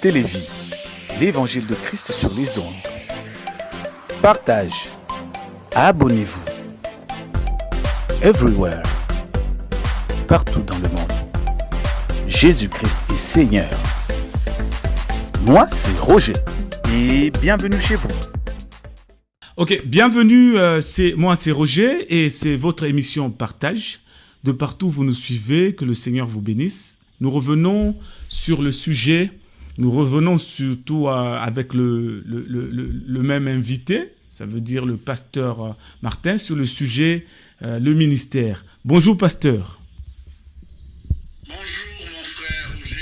Télévie, l'Évangile de Christ sur les ondes. Partage, abonnez-vous. Everywhere, partout dans le monde. Jésus-Christ est Seigneur. Moi, c'est Roger et bienvenue chez vous. Ok, bienvenue, c'est Roger et c'est votre émission Partage. De partout où vous nous suivez, que le Seigneur vous bénisse. Nous revenons sur le sujet, nous revenons surtout avec le même invité, ça veut dire le pasteur Martin, sur le sujet, le ministère. Bonjour pasteur. Bonjour mon frère Roger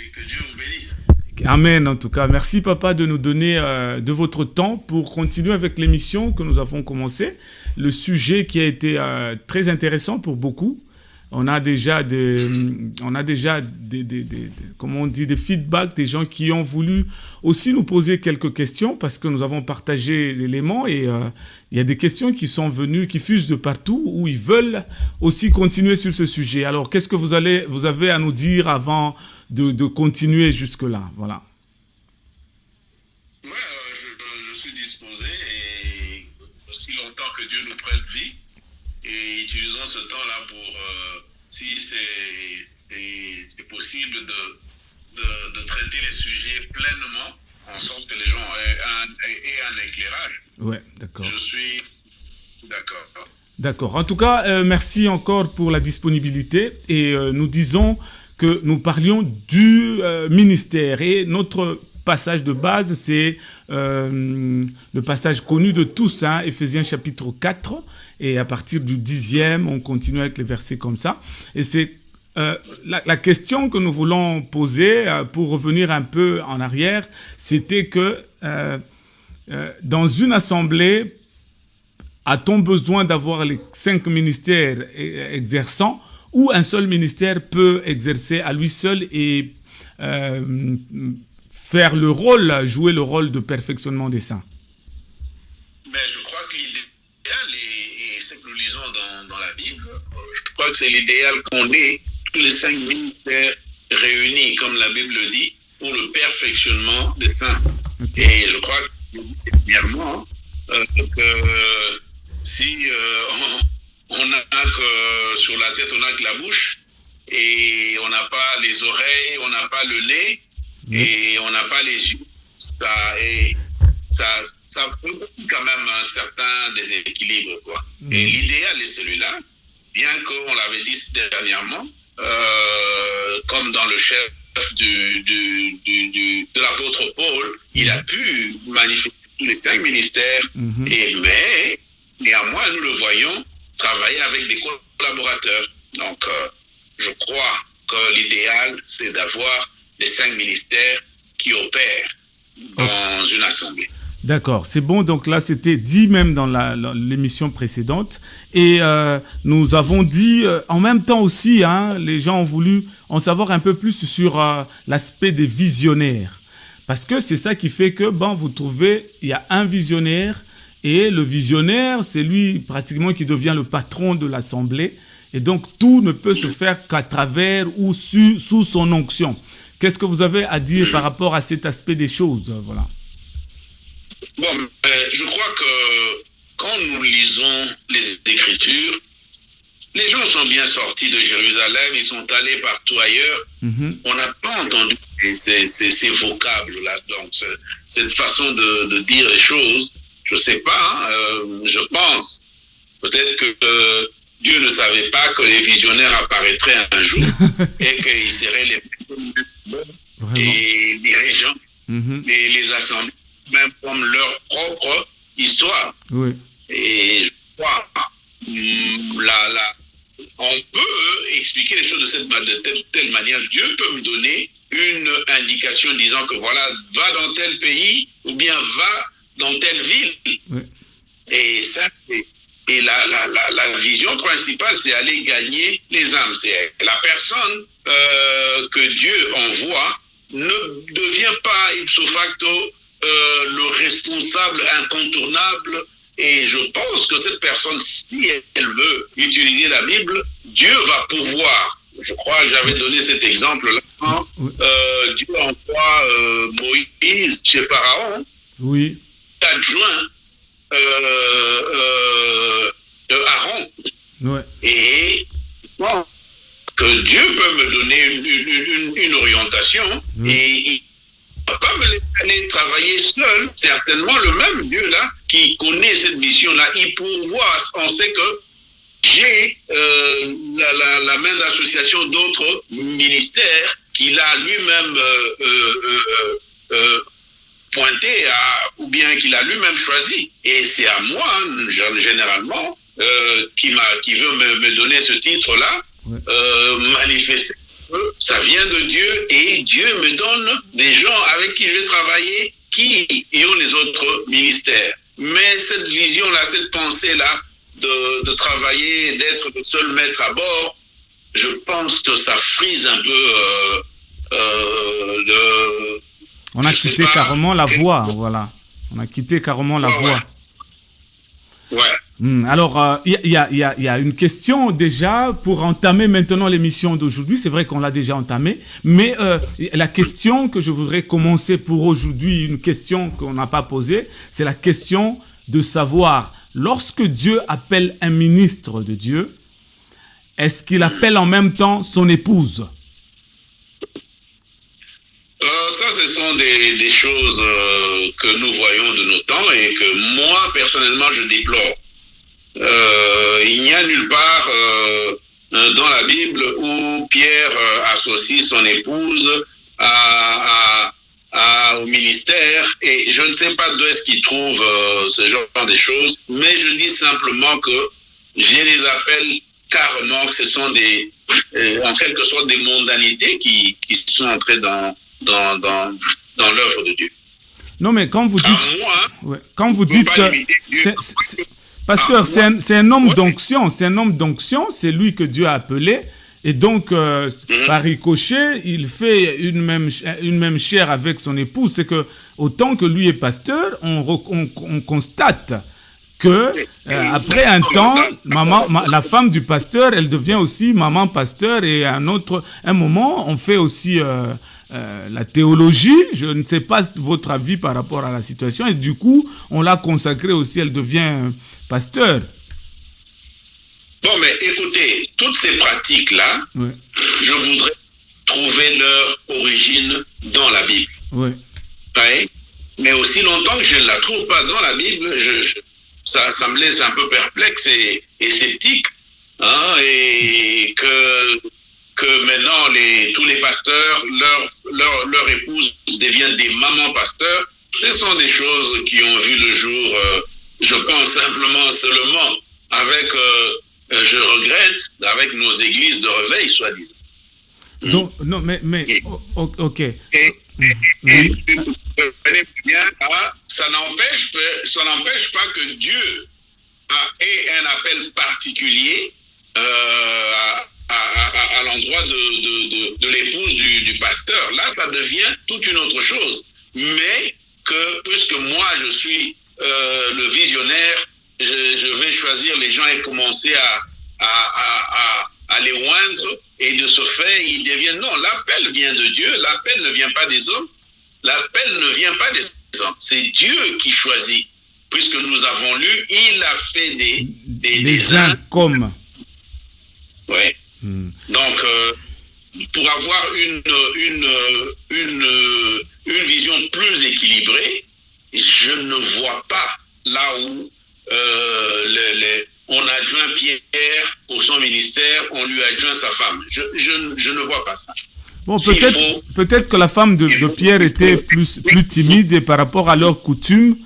et que Dieu vous bénisse. Amen en tout cas. Merci papa de nous donner de votre temps pour continuer avec l'émission que nous avons commencée. Le sujet qui a été très intéressant pour beaucoup. On a déjà des feedbacks, des gens qui ont voulu aussi nous poser quelques questions parce que nous avons partagé l'élément et il y a des questions qui sont venues, qui fusent de partout où ils veulent aussi continuer sur ce sujet. Alors, qu'est-ce que vous avez à nous dire avant de continuer jusque-là? Voilà. Ouais, je suis disposé et aussi longtemps que Dieu nous prête vie et utilisons ce temps-là pour... si c'est possible de traiter les sujets pleinement, en sorte que les gens aient un éclairage. Ouais, d'accord. Je suis d'accord. D'accord. En tout cas, merci encore pour la disponibilité. Et nous disons que nous parlions du ministère. Et notre passage de base, c'est le passage connu de tous, hein, Éphésiens chapitre 4. Et à partir du 10e, on continue avec les versets comme ça. Et c'est la question que nous voulons poser, pour revenir un peu en arrière, c'était que dans une assemblée, a-t-on besoin d'avoir les 5 ministères exerçants ou un seul ministère peut exercer à lui seul et faire le rôle, jouer le rôle de perfectionnement des saints? Mais je crois que l'idéal, et ce que nous lisons dans la Bible, je crois que c'est l'idéal qu'on ait tous les 5 ministères réunis, comme la Bible le dit, pour le perfectionnement des saints. Okay. Et je crois que, premièrement, que si on n'a que sur la tête, on n'a que la bouche, et on n'a pas les oreilles, on n'a pas le nez, et on n'a pas les yeux, ça peut quand même un certain déséquilibre, quoi. Et l'idéal est celui-là, bien qu'on l'avait dit dernièrement, comme dans le chef de l'apôtre Paul, il a pu manifester tous les 5 ministères, mais néanmoins, nous le voyons travailler avec des collaborateurs. Donc, je crois que l'idéal, c'est d'avoir les 5 ministères qui opèrent dans une assemblée. D'accord, c'est bon. Donc là, c'était dit même dans l'émission précédente. Et nous avons dit, en même temps aussi, hein, les gens ont voulu en savoir un peu plus sur l'aspect des visionnaires. Parce que c'est ça qui fait que, vous trouvez, il y a un visionnaire. Et le visionnaire, c'est lui pratiquement qui devient le patron de l'assemblée. Et donc, tout ne peut se faire qu'à travers ou sous son onction. Qu'est-ce que vous avez à dire par rapport à cet aspect des choses? Voilà. Bon, je crois que quand nous lisons les Écritures, les gens sont bien sortis de Jérusalem, ils sont allés partout ailleurs. On n'a pas entendu ces vocables-là, donc cette façon de dire les choses. Je ne sais pas, je pense. Peut-être que Dieu ne savait pas que les visionnaires apparaîtraient un jour et qu'ils seraient les dirigeants et les assemblées, même comme leur propre histoire. Oui. Et je crois, on peut expliquer les choses de telle manière. Dieu peut me donner une indication disant que voilà, va dans tel pays ou bien va dans telle ville. Oui. Et ça, et la vision principale, c'est aller gagner les âmes. C'est la personne que Dieu envoie ne devient pas ipso facto le responsable incontournable. Et je pense que cette personne, si elle veut utiliser la Bible, Dieu va pouvoir. Je crois que j'avais donné cet exemple-là. Dieu envoie Moïse chez Pharaon, Oui. adjoint Aaron. Ouais. Et bon, que Dieu peut me donner une orientation et il ne va pas me laisser aller travailler seul. Certainement le même Dieu là qui connaît cette mission-là, il pourvoit. On sait que j'ai la main d'association d'autres ministères qu'il a lui-même pointé ou bien qu'il a lui-même choisi. Et c'est à moi, généralement, qui veut me donner ce titre-là, manifester que ça vient de Dieu et Dieu me donne des gens avec qui je vais travailler qui ont les autres ministères. Mais cette vision-là, cette pensée-là, de travailler, d'être le seul maître à bord, je pense que ça frise un peu On a quitté carrément la voie, voilà. On a quitté carrément la voie. Ouais. Alors, il y a une question déjà pour entamer maintenant l'émission d'aujourd'hui. C'est vrai qu'on l'a déjà entamée, mais la question que je voudrais commencer pour aujourd'hui, une question qu'on n'a pas posée, c'est la question de savoir, lorsque Dieu appelle un ministre de Dieu, est-ce qu'il appelle en même temps son épouse? Ça, ce sont des choses que nous voyons de nos temps et que moi, personnellement, je déplore. Il n'y a nulle part dans la Bible où Pierre associe son épouse au ministère, et je ne sais pas d'où est-ce qu'il trouve ce genre de choses, mais je dis simplement que je les appelle carrément que ce sont en quelque sorte des mondanités qui sont entrées dans l'œuvre de Dieu. Non, mais quand vous dites, quand vous dites, pasteur, c'est un homme d'onction, c'est lui que Dieu a appelé, et donc par ricochet, il fait une même chair avec son épouse. C'est que autant que lui est pasteur, on constate que après un temps, la femme du pasteur, elle devient aussi maman pasteur, et à un moment, on fait aussi la théologie. Je ne sais pas votre avis par rapport à la situation, et du coup, on l'a consacrée aussi, elle devient pasteur. Bon, mais écoutez, toutes ces pratiques-là, je voudrais trouver leur origine dans la Bible. Oui. Ouais. Mais aussi longtemps que je ne la trouve pas dans la Bible, ça me laisse un peu perplexe et sceptique. Hein, et que maintenant, tous les pasteurs, leur épouse deviennent des mamans pasteurs. Ce sont des choses qui ont vu le jour, je pense seulement, avec... je regrette, avec nos églises de réveil, soi-disant. Donc, non, mais ok. Oui. Ça n'empêche pas que Dieu ait un appel particulier à l'endroit de l'épouse du pasteur. Là, ça devient toute une autre chose. Mais que, puisque moi, je suis le visionnaire, je vais choisir les gens et commencer à les oindre, et de ce fait, ils deviennent... Non, l'appel vient de Dieu, l'appel ne vient pas des hommes, l'appel ne vient pas des hommes, c'est Dieu qui choisit. Puisque nous avons lu, il a fait des uns comme... Oui. Donc, pour avoir une vision plus équilibrée, je ne vois pas là où on adjoint Pierre pour son ministère, on lui adjoint sa femme. Je ne vois pas ça. Bon, peut-être que la femme de Pierre était plus timide, et par rapport à leurs coutumes,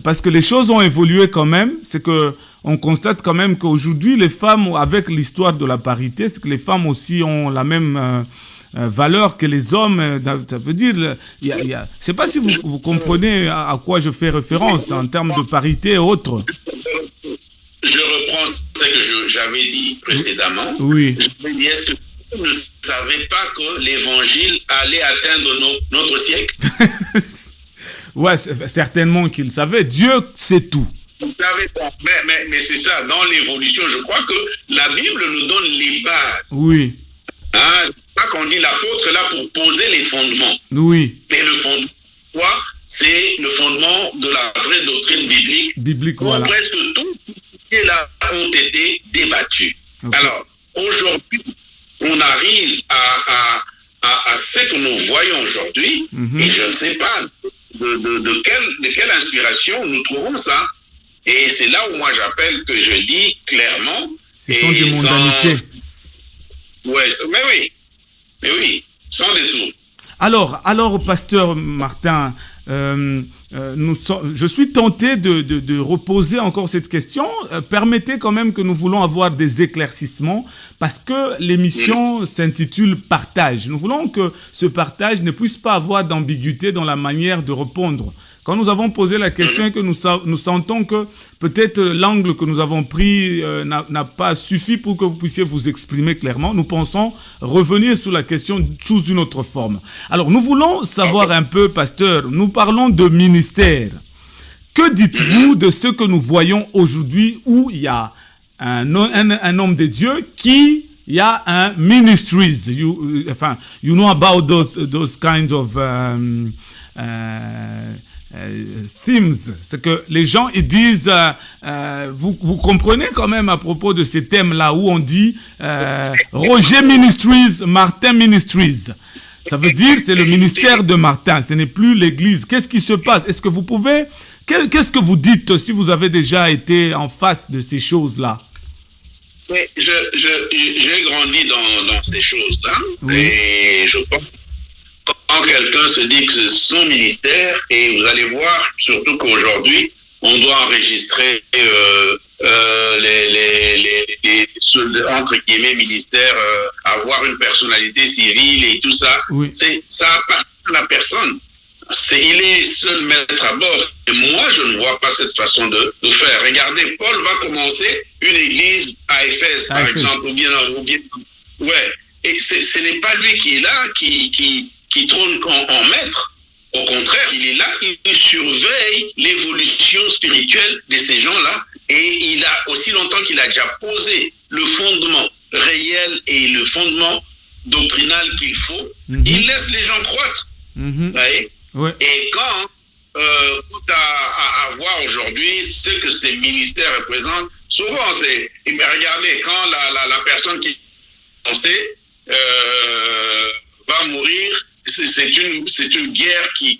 parce que les choses ont évolué quand même. C'est que on constate quand même qu'aujourd'hui, les femmes, avec l'histoire de la parité, c'est que les femmes aussi ont la même valeur que les hommes. Ça veut dire, je ne sais pas si vous comprenez à quoi je fais référence en termes de parité et autres. Je reprends ce que j'avais dit précédemment. Oui. Est-ce que vous ne savez pas que l'évangile allait atteindre notre siècle? Ouais, certainement qu'il savait. Dieu sait tout. Vous savez, mais c'est ça, dans l'évolution, je crois que la Bible nous donne les bases. Oui. Hein, c'est pas qu'on dit l'apôtre est là pour poser les fondements. Oui. Mais le fondement, c'est le fondement de la vraie doctrine biblique où voilà. presque tous ces là ont été débattus. Okay. Alors, aujourd'hui, on arrive à ce que nous voyons aujourd'hui, et je ne sais pas de quelle inspiration nous trouvons ça. Et c'est là où moi j'appelle, que je dis clairement... Ce sont des mondanités. Ouais, mais oui, sans détour. Alors, pasteur Martin, je suis tenté de reposer encore cette question. Permettez quand même que nous voulons avoir des éclaircissements parce que l'émission s'intitule « Partage ». Nous voulons que ce partage ne puisse pas avoir d'ambiguïté dans la manière de répondre. Quand nous avons posé la question et que nous sentons que peut-être l'angle que nous avons pris n'a pas suffi pour que vous puissiez vous exprimer clairement, nous pensons revenir sur la question sous une autre forme. Alors, nous voulons savoir un peu, pasteur, nous parlons de ministère. Que dites-vous de ce que nous voyons aujourd'hui où il y a un homme de Dieu qui... Il y a un ministries. You know about those kinds of... themes, c'est que les gens ils disent, vous comprenez quand même à propos de ces thèmes-là où on dit Roger Ministries, Martin Ministries. Ça veut dire c'est le ministère de Martin, ce n'est plus l'église. Qu'est-ce qui se passe? Est-ce que vous pouvez, qu'est-ce que vous dites si vous avez déjà été en face de ces choses-là? Oui, j'ai grandi dans ces choses-là, et je pense quand quelqu'un se dit que c'est son ministère, et vous allez voir, surtout qu'aujourd'hui, on doit enregistrer entre guillemets ministères, avoir une personnalité civile et tout ça. Oui. Ça appartient à la personne. Il est seul maître à bord. Et moi, je ne vois pas cette façon de faire. Regardez, Paul va commencer une église à Éphèse, par exemple, ou bien ouais. Et ce n'est pas lui qui est là, qui trône en maître. Au contraire, il est là, il surveille l'évolution spirituelle de ces gens-là. Et il a aussi longtemps qu'il a déjà posé le fondement réel et le fondement doctrinal qu'il faut. Il laisse les gens croître. Ouais. Et quand à voir aujourd'hui ce que ces ministères représentent, souvent c'est, regardez, quand la personne qui pensait va mourir, c'est une guerre qui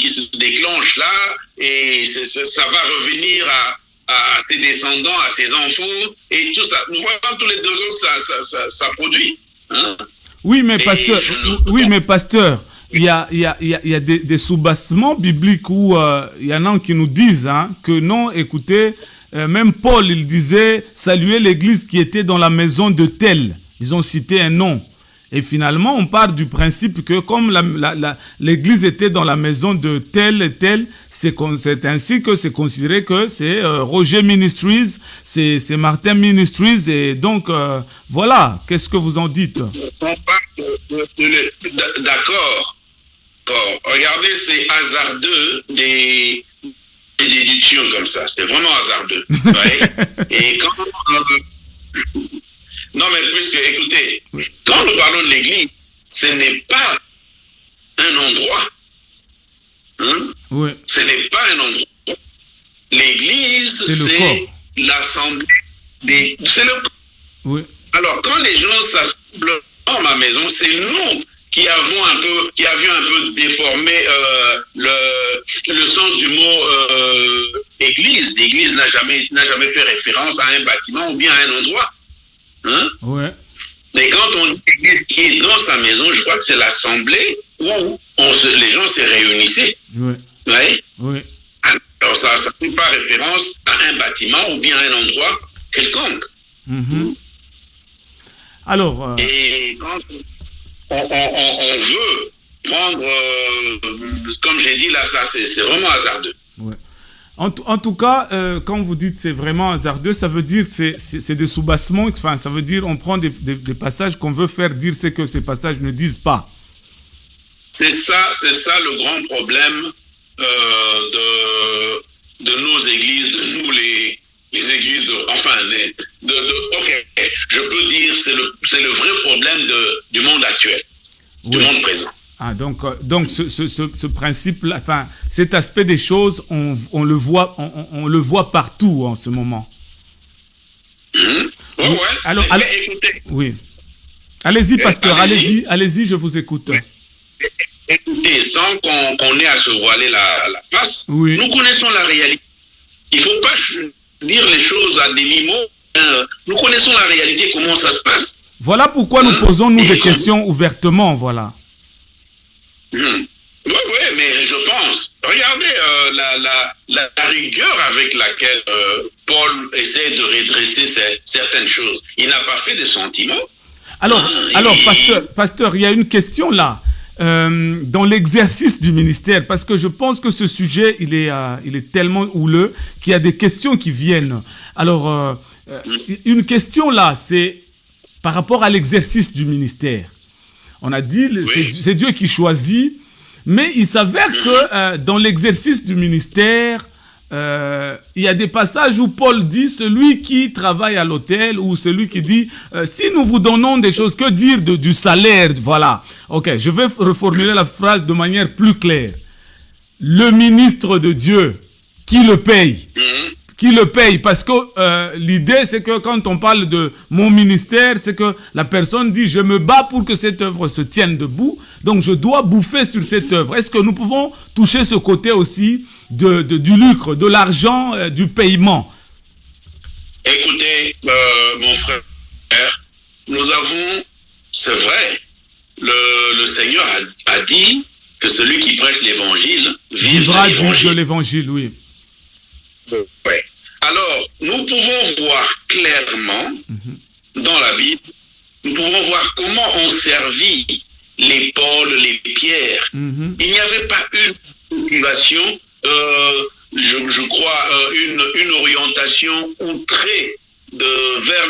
se déclenche là, et ça va revenir à ses descendants, à ses enfants, et tout ça. Nous voyons tous les 2 ans que ça produit. Hein? Oui, mais pasteur, il y a des soubassements bibliques où il y en a qui nous disent que non, écoutez, même Paul, il disait saluer l'église qui était dans la maison de tel. Ils ont cité un nom. Et finalement, on part du principe que comme l'église était dans la maison de tel et tel, c'est ainsi que c'est considéré que c'est Roger Ministries, c'est Martin Ministries. Et donc, voilà, qu'est-ce que vous en dites? D'accord. Regardez, c'est hasardeux des déductions comme ça. C'est vraiment hasardeux. Ouais. Et quand... non, mais puisque, écoutez, quand nous parlons de l'église, ce n'est pas un endroit. Oui. Ce n'est pas un endroit. L'église, c'est l'assemblée des... C'est le corps. Oui. Alors, quand les gens s'assemblent dans ma maison, c'est nous qui avions un peu déformé le sens du mot église. L'église n'a jamais fait référence à un bâtiment ou bien à un endroit. Ouais. Mais quand on dit l'église qui est dans sa maison, je crois que c'est l'assemblée où les gens se réunissaient. Oui. Ouais. Oui. Alors ça ne fait pas référence à un bâtiment ou bien à un endroit quelconque. Alors. Et quand on veut prendre, comme j'ai dit là, ça c'est vraiment hasardeux. Ouais. En tout cas, quand vous dites c'est vraiment hasardeux, ça veut dire que c'est des soubassements, enfin, ça veut dire on prend des passages qu'on veut faire dire ce que ces passages ne disent pas. C'est ça le grand problème de nos églises, de nous les églises, ok, je peux dire c'est le vrai problème du monde actuel, du monde présent. Ah, donc ce principe-là, enfin, cet aspect des choses, on le voit partout en ce moment. Ouais. Alors, Écoutez. oui. Allez-y, pasteur, allez-y, je vous écoute. Écoutez, sans qu'on ait à se voiler la face, oui. Nous connaissons la réalité. Il ne faut pas dire les choses à demi-mot. Nous connaissons la réalité, comment ça se passe. Voilà pourquoi nous posons des questions ouvertement, voilà. Oui, mais je pense. Regardez la rigueur avec laquelle Paul essaie de redresser certaines choses. Il n'a pas fait de sentiments. Alors, pasteur, il y a une question là. Dans l'exercice du ministère, parce que je pense que ce sujet, il est tellement houleux qu'il y a des questions qui viennent. Alors, une question là, c'est par rapport à l'exercice du ministère. On a dit, c'est Dieu qui choisit, mais il s'avère que dans l'exercice du ministère, il y a des passages où Paul dit, celui qui travaille à l'hôtel, ou celui qui dit, si nous vous donnons des choses, que dire du salaire, voilà. Ok, je vais reformuler la phrase de manière plus claire. Le ministre de Dieu, qui le paye? Qui le paye? Parce que l'idée, c'est que quand on parle de mon ministère, c'est que la personne dit, je me bats pour que cette œuvre se tienne debout, donc je dois bouffer sur cette œuvre. Est-ce que nous pouvons toucher ce côté aussi du lucre, de l'argent, du paiement? Écoutez, mon frère, nous avons, c'est vrai, le Seigneur a dit que celui qui prêche l'évangile vivra de l'évangile, oui. Ouais. Alors, nous pouvons voir clairement dans la Bible, nous pouvons voir comment ont servi les Paul, les Pierre. Il n'y avait pas une motivation, je crois, une orientation outrée vers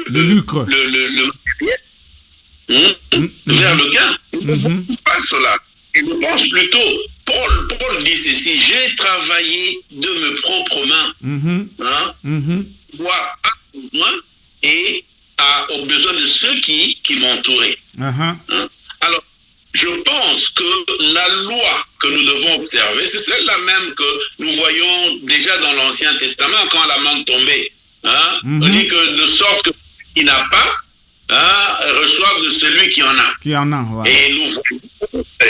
le lucre. Vers le gain. Pas cela. Et je pense plutôt, Paul dit ceci, j'ai travaillé de mes propres mains, voire à besoin et aux besoins de ceux qui m'entouraient. Alors, je pense que la loi que nous devons observer, c'est celle-là même que nous voyons déjà dans l'Ancien Testament quand la main tombait. On dit que de sorte que qui n'a pas, reçoivent de celui qui en a. Voilà. Et nous voyons,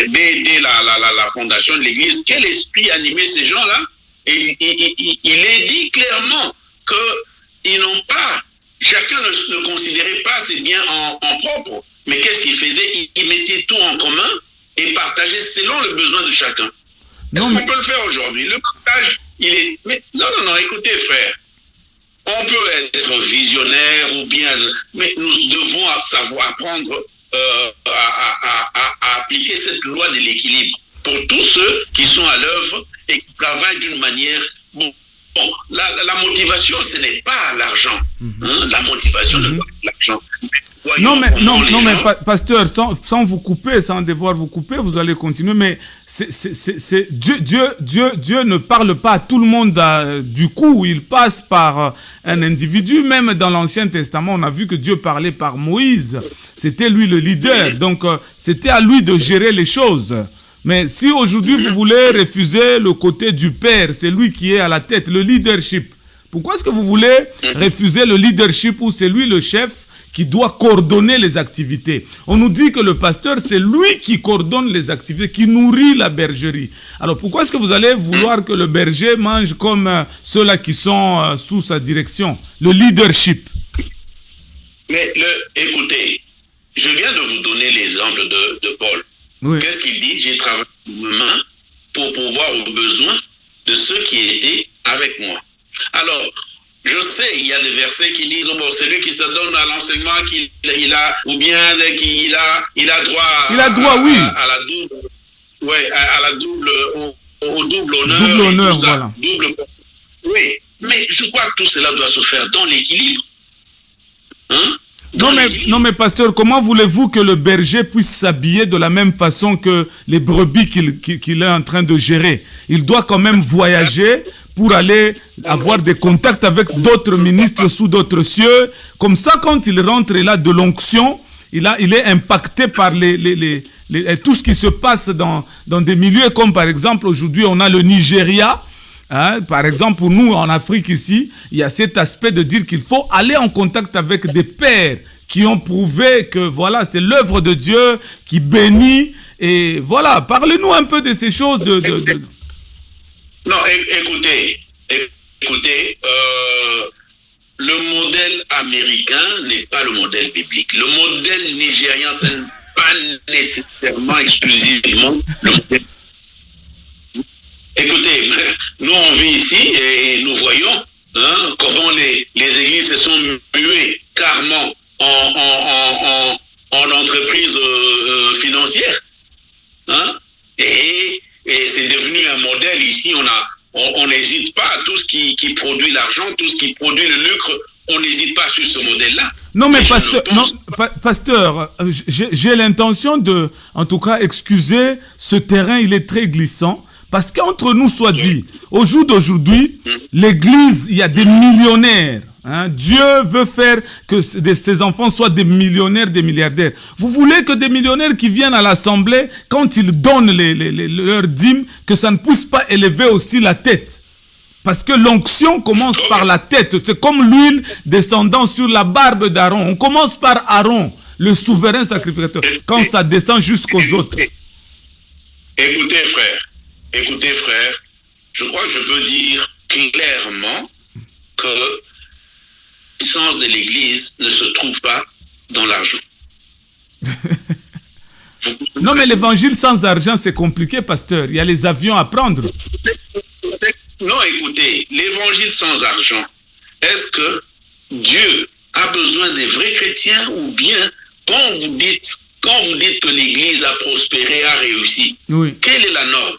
dès la fondation de l'Église, quel esprit animait ces gens-là. Et il est dit clairement qu'ils n'ont pas, chacun ne considérait pas ses biens en propre, mais qu'est-ce qu'il faisait? Il mettait tout en commun et partageait selon le besoin de chacun. Est-ce qu'on peut le faire aujourd'hui? Le partage, il est... Mais non, écoutez frère, on peut être visionnaire ou bien, mais nous devons savoir apprendre à appliquer cette loi de l'équilibre pour tous ceux qui sont à l'œuvre et qui travaillent d'une manière... Bon, la motivation, ce n'est pas l'argent. La motivation n'est pas l'argent. Non, mais pasteur, sans vous couper, sans devoir vous couper, vous allez continuer, mais Dieu ne parle pas à tout le monde du coup, il passe par un individu. Même dans l'Ancien Testament, on a vu que Dieu parlait par Moïse. C'était lui le leader, donc c'était à lui de gérer les choses. Mais si aujourd'hui vous voulez refuser le côté du père, c'est lui qui est à la tête, le leadership. Pourquoi est-ce que vous voulez refuser le leadership où c'est lui le chef qui doit coordonner les activités? On nous dit que le pasteur, c'est lui qui coordonne les activités, qui nourrit la bergerie. Alors pourquoi est-ce que vous allez vouloir que le berger mange comme ceux-là qui sont sous sa direction? Le leadership. Mais écoutez, je viens de vous donner l'exemple de Paul. Oui. Qu'est-ce qu'il dit? J'ai travaillé de mes mains pour pouvoir aux besoins de ceux qui étaient avec moi. Alors, je sais, il y a des versets qui disent, bon, celui qui se donne à l'enseignement qu'il a, ou bien qu'il a droit oui. à la double, à la double, au double honneur. Double honneur, voilà. Oui, mais je crois que tout cela doit se faire dans l'équilibre. Non mais pasteur, comment voulez-vous que le berger puisse s'habiller de la même façon que les brebis qu'il est en train de gérer? Il doit quand même voyager pour aller avoir des contacts avec d'autres ministres sous d'autres cieux. Comme ça, quand il rentre, il a de l'onction, il est impacté par tout ce qui se passe dans des milieux comme par exemple aujourd'hui on a le Nigeria. Hein, par exemple, pour nous en Afrique ici, il y a cet aspect de dire qu'il faut aller en contact avec des pères qui ont prouvé que voilà, c'est l'œuvre de Dieu qui bénit. Et voilà, parlez-nous un peu de ces choses. Non, écoutez, le modèle américain n'est pas le modèle biblique. Le modèle nigérien, ce n'est pas nécessairement exclusivement le modèle. Écoutez, nous on vit ici et nous voyons comment les églises se sont muées carrément en entreprise financière. Et c'est devenu un modèle ici. On n'hésite pas à tout ce qui produit l'argent, tout ce qui produit le lucre. On n'hésite pas sur ce modèle-là. Non, mais pasteur, j'ai l'intention de, en tout cas, excuser ce terrain. Il est très glissant. Parce qu'entre nous soit dit, au jour d'aujourd'hui, l'Église, il y a des millionnaires. Hein. Dieu veut faire que ses enfants soient des millionnaires, des milliardaires. Vous voulez que des millionnaires qui viennent à l'Assemblée, quand ils donnent leurs dîmes, que ça ne puisse pas élever aussi la tête. Parce que l'onction commence par la tête. C'est comme l'huile descendant sur la barbe d'Aaron. On commence par Aaron, le souverain sacrificateur, quand ça descend jusqu'aux autres. Écoutez, frère, je crois que je peux dire clairement que la puissance de l'Église ne se trouve pas dans l'argent. Non, mais l'évangile sans argent, c'est compliqué, pasteur. Il y a les avions à prendre. Non, écoutez, l'évangile sans argent, est-ce que Dieu a besoin des vrais chrétiens ou bien quand vous dites que l'Église a prospéré, a réussi, oui. Quelle est la norme?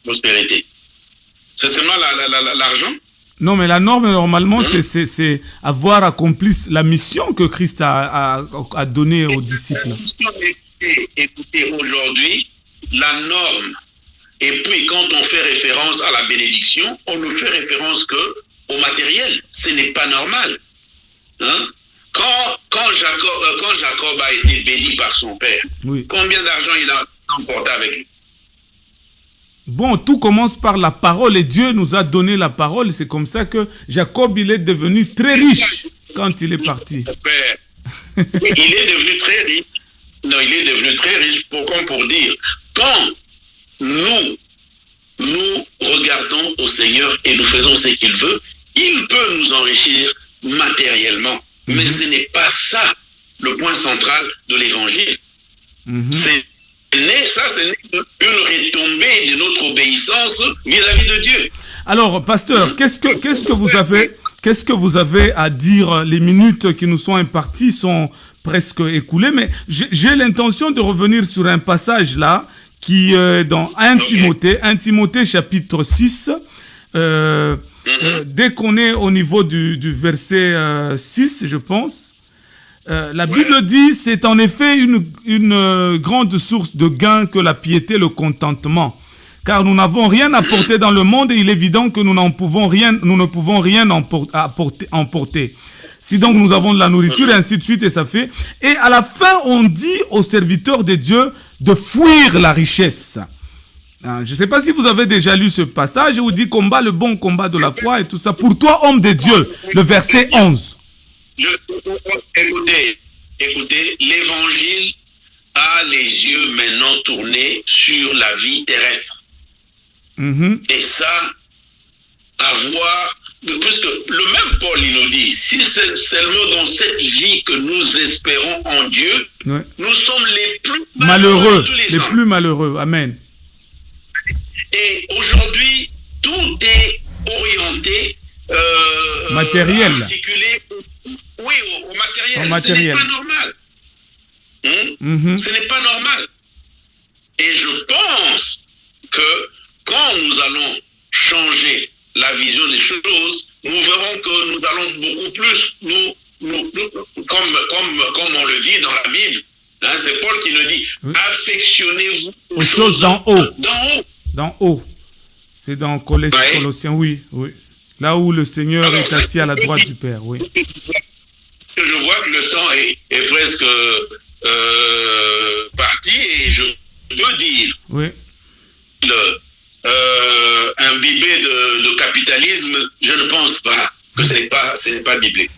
Prospérité. C'est seulement l'argent? Non, mais la norme, normalement, c'est avoir accompli la mission que Christ a donnée aux disciples. Écoutez, aujourd'hui, la norme, et puis quand on fait référence à la bénédiction, on ne fait référence qu'au matériel. Ce n'est pas normal. Hein? Quand Jacob a été béni par son père, oui. Combien d'argent il a emporté avec lui? Bon, tout commence par la parole et Dieu nous a donné la parole. C'est comme ça que Jacob, il est devenu très riche quand il est parti. Il est devenu très riche. Non, il est devenu très riche. Pourquoi? Pour dire, quand nous regardons au Seigneur et nous faisons ce qu'il veut, il peut nous enrichir matériellement. Mais ce n'est pas ça le point central de l'évangile. C'est une retombée de notre obéissance vis-à-vis de Dieu. Alors, pasteur, qu'est-ce que vous avez à dire? Les minutes qui nous sont imparties sont presque écoulées, mais j'ai l'intention de revenir sur un passage là qui dans 1 Timothée chapitre 6. Dès qu'on est au niveau du verset 6, je pense. La Bible dit, c'est en effet une grande source de gain que la piété, le contentement. Car nous n'avons rien apporté dans le monde et il est évident que nous ne pouvons rien emporter. Si donc nous avons de la nourriture et ainsi de suite, et ça fait. Et à la fin, on dit aux serviteurs de Dieu de fuir la richesse. Je ne sais pas si vous avez déjà lu ce passage où il dit combat le bon combat de la foi et tout ça. Pour toi, homme de Dieu, le verset 11. Écoutez, l'évangile a les yeux maintenant tournés sur la vie terrestre. Et ça, puisque le même Paul, il nous dit, si c'est seulement dans cette vie que nous espérons en Dieu, ouais. Nous sommes les plus malheureux, les plus malheureux. Amen. Et aujourd'hui, tout est orienté, matériel. Articulé, oui, au matériel. Ce n'est pas normal. Ce n'est pas normal. Et je pense que quand nous allons changer la vision des choses, nous verrons que nous allons beaucoup plus, comme on le dit dans la Bible, hein, c'est Paul qui le dit, oui. Affectionnez-vous aux choses d'en haut. D'en haut. C'est dans Colossiens, oui. Là où le Seigneur est assis à la droite du Père, oui. Parce que je vois que le temps est presque parti et je peux dire imbibé de capitalisme, je ne pense pas que ce n'est pas biblique.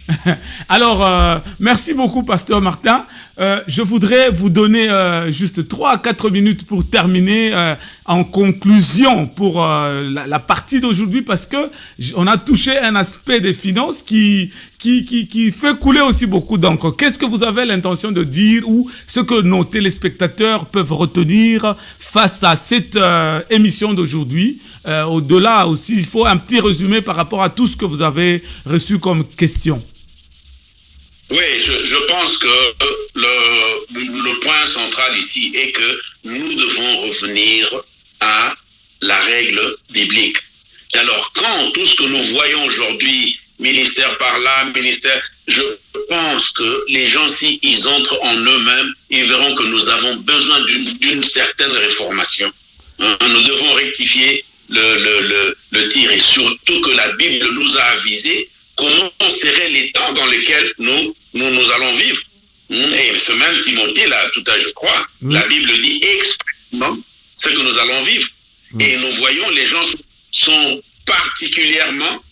Alors, merci beaucoup, Pasteur Martin. Je voudrais vous donner juste 3 à 4 minutes pour terminer en conclusion pour la partie d'aujourd'hui, parce que on a touché un aspect des finances qui fait couler aussi beaucoup d'encre. Qu'est-ce que vous avez l'intention de dire, ou ce que nos téléspectateurs peuvent retenir face à cette émission d'aujourd'hui? Au-delà aussi, il faut un petit résumé par rapport à tout ce que vous avez reçu comme question. Oui, je pense que le point central ici est que nous devons revenir à la règle biblique. Alors, quand tout ce que nous voyons aujourd'hui, ministère par là, ministère, je pense que les gens, si ils entrent en eux-mêmes, ils verront que nous avons besoin d'une certaine réformation. Nous devons rectifier le tir, et surtout que la Bible nous a avisé comment seraient les temps dans lesquels nous allons vivre. Et ce même Timothée, là, tout à je crois, la Bible dit expressément ce que nous allons vivre. Et nous voyons, les gens sont particulièrement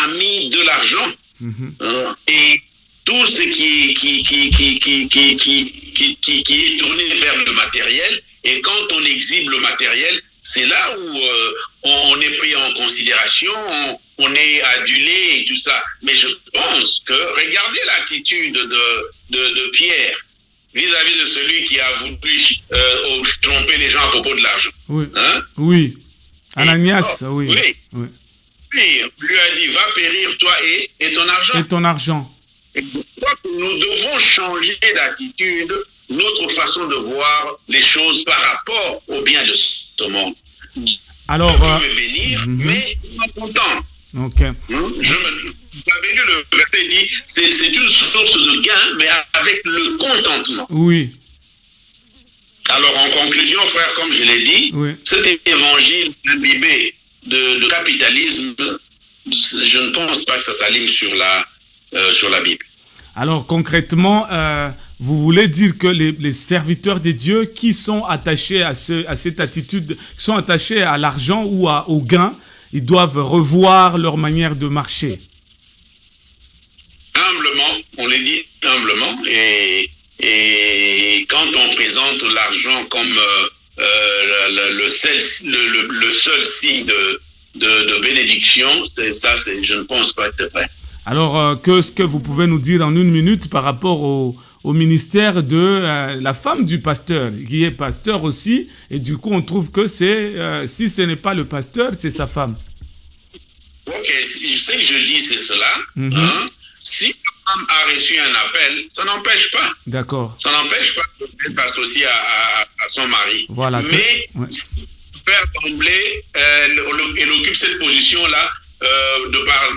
amis de l'argent. Et tout ce qui est tourné vers le matériel, et quand on exhibe le matériel, c'est là où on est pris en considération, on est adulé et tout ça. Mais je pense que, regardez l'attitude de Pierre vis-à-vis de celui qui a voulu tromper les gens à propos de l'argent. Oui. Oui. Ananias, oui. Puis, lui a dit, va périr toi et ton argent. Et ton argent. Et je crois que nous devons changer d'attitude, notre façon de voir les choses par rapport au bien de ce monde. Alors, je veux bénir, mais en content. Ok. J'avais lu le verset dit, c'est une source de gain, mais avec le contentement. Oui. Alors, en conclusion, frère, comme je l'ai dit, cet évangile imbibé de capitalisme, je ne pense pas que ça s'aligne sur la Bible. Alors, concrètement, vous voulez dire que les serviteurs de Dieu qui sont attachés à cette attitude, sont attachés à l'argent ou au gain, ils doivent revoir leur manière de marcher. Humblement, on les dit humblement, et quand on présente l'argent comme le seul signe de bénédiction, je ne pense pas que c'est vrai. Alors, qu'est-ce que vous pouvez nous dire en 1 minute par rapport au ministère de la femme du pasteur, qui est pasteur aussi, et du coup, on trouve que si ce n'est pas le pasteur, c'est sa femme. Ok, ce que je dis, c'est cela. Si la femme a reçu un appel, ça n'empêche pas. D'accord. Ça n'empêche pas qu'elle passe aussi à son mari. Voilà. Mais faire sembler, elle occupe cette position-là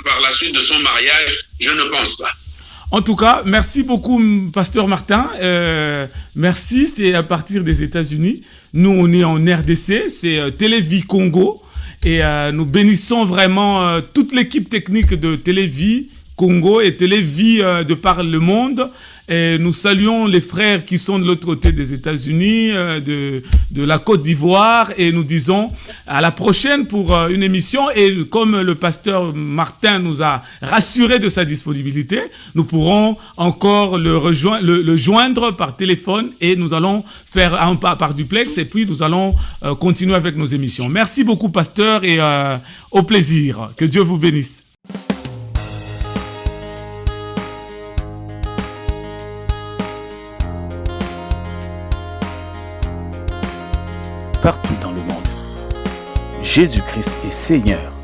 par la suite de son mariage, je ne pense pas. En tout cas, merci beaucoup, Pasteur Martin. Merci, c'est à partir des États-Unis. Nous, on est en RDC, c'est Télévie Congo. Et nous bénissons vraiment toute l'équipe technique de Télévie Congo et Télévie de par le monde. Et nous saluons les frères qui sont de l'autre côté des États-Unis, de la Côte d'Ivoire, et nous disons à la prochaine pour une émission. Et comme le pasteur Martin nous a rassuré de sa disponibilité, nous pourrons encore le joindre par téléphone, et nous allons faire un pas par duplex, et puis nous allons continuer avec nos émissions. Merci beaucoup, pasteur, et au plaisir. Que Dieu vous bénisse. Partout dans le monde, Jésus-Christ est Seigneur.